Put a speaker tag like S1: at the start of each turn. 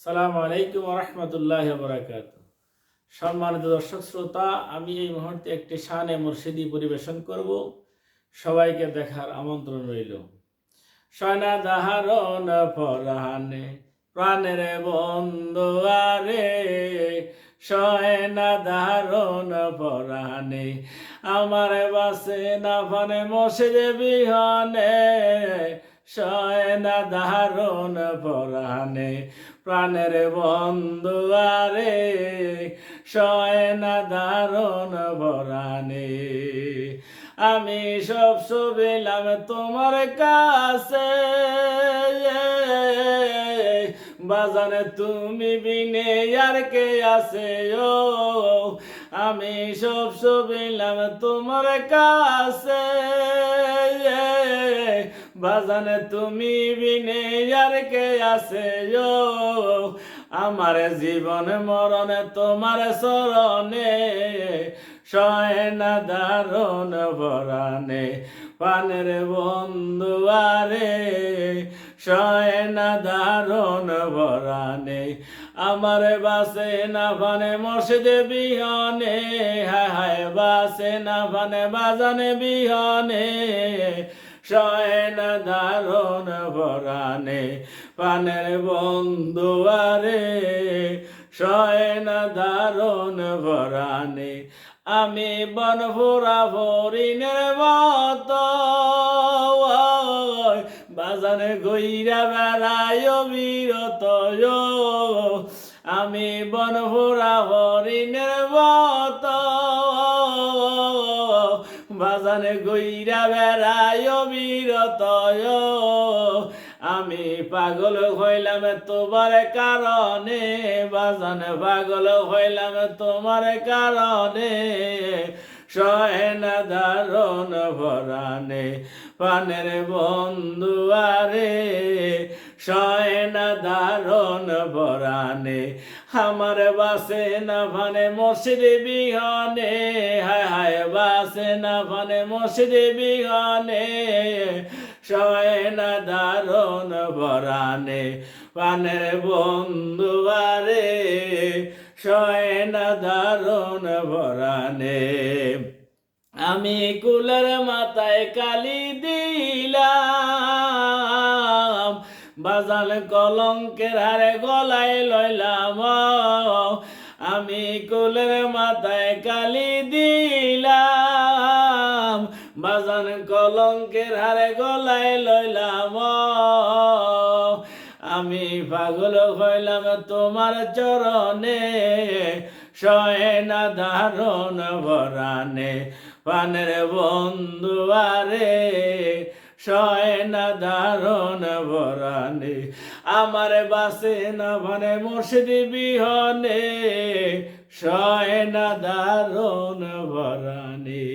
S1: আসসালামু আলাইকুম ওয়া রাহমাতুল্লাহি ওয়া বারাকাতুহু। সম্মানিত দর্শক শ্রোতা, আমি এই মুহূর্তে একটি শানে মুর্শিদি পরিবেশন করব। সবাইকে দেখার আমন্ত্রণ রইল। সয়না দাহারণ পরাণে প্রাণের বন্ধু আরে, সয়না দাহারণ পরাণে আমার বাসে না ফানে মসজিদে বিহনে, সয়না দাহারণ পরাণে প্রাণের বন্ধু আরে, সয়না দারুণ পরাণে আমি সব ছবিলাম তোমার কাছে, বাজানে তুমি বিনে আর কে আছে ও, আমি সব ছবিলাম তোমার কাছে, বাজানে তুমি বিনে আর কে আছে ও, আমার জীবন মরণে তোমার চরণে, সয়না দারুণ পরাণে পানের বন্ধু আরে, সয়না দারুণ পরাণে আমার বাসে না ফানে মসজিদে বিহনে, হায় হায় বাসে না ফানে বাজানে বিহনে, সয়না দারুণ পরাণে পানের বন্ধু আরে, সয়না দারুণ পরাণে আমি বনফুরা ফরিনের মতো, বাজানে গইরা বেড়ায় বিরত, আমি বনফুরা ফরিনের মতো, বাজানে গইরা বেড়ায় বিরত, আমি পাগল হইলাম তোমার কারণে, বাজানে পাগল হইলাম তোমার কারণে, সয়না দারুণ পরাণে পানের বন্ধু আরে, সয়না দারুণ পরাণে আমার বাসে না ফানে মসজিদে বিহনে, হায় হায় বাসে না ফানে মসজিদে বিহনে, সয়না দারুণ পরাণে পানের বন্ধু আরে, সয়না দারুণ পরাণে আমি কুলের মাথায় কালি দিলাম, বাজাল কলঙ্কের হারে গলায় লইলাম, আমি কুলের মাথায় কালি দিলাম, বাজান কলঙ্কের হারে গলায় লইলাম, আমি পাগল হইলাম তোমার চরণে, সয়না দারুণ পরাণে পানের বন্ধু আরে, সয়না দারুণ পরাণে আমার বাসে না ফানে মসজিদে বিহনে, সয়না দারুণ পরাণে।